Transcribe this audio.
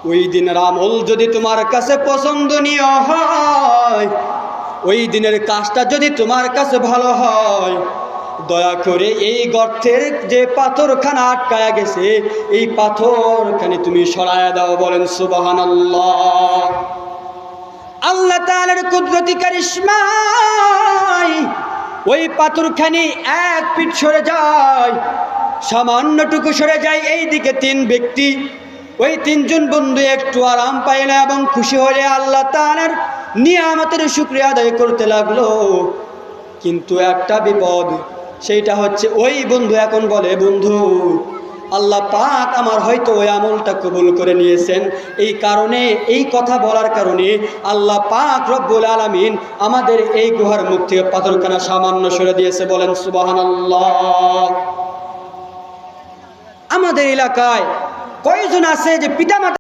ওই দিনের আমল যদি তোমার কাছে পছন্দনীয় হয়, ওই দিনের কাজটা যদি তোমার কাছে ভালো হয়, দয়া করে এই গর্তের যে পাথরখানা আটকায়া গেছে, এই পাথরখানি তুমি সরায়া দাও। বলেন সুবহানাল্লাহ। আল্লাহ তাআলার কুদরতি কারিশমায় ওই পাথরখানি এক পিঠ সরে যায়, সামান্যটুকু সরে যায়। এইদিকে তিন ব্যক্তি, ওই তিনজন বন্ধু একটু আরাম পাইল এবং খুশি হলে আল্লাহ তাআলার নিয়ামতের শুকরিয়া আদায় করতে লাগলো। কিন্তু একটা বিপদ, সেইটা হচ্ছে ওই বন্ধু এখন বলে, বন্ধু আল্লাহ পাক আমার হয়তো ওই আমলটা কবুল করে নিয়েছেন, এই কারণে, এই কথা বলার কারণে আল্লাহ পাক রব্বুল আলামিন আমাদের এই গুহার মুখ থেকে পাথরখানা সামান্য সরে দিয়েছে। বলেন সুবহানাল্লাহ। আমাদের এলাকায় কয়জন আছে যে পিতামাতা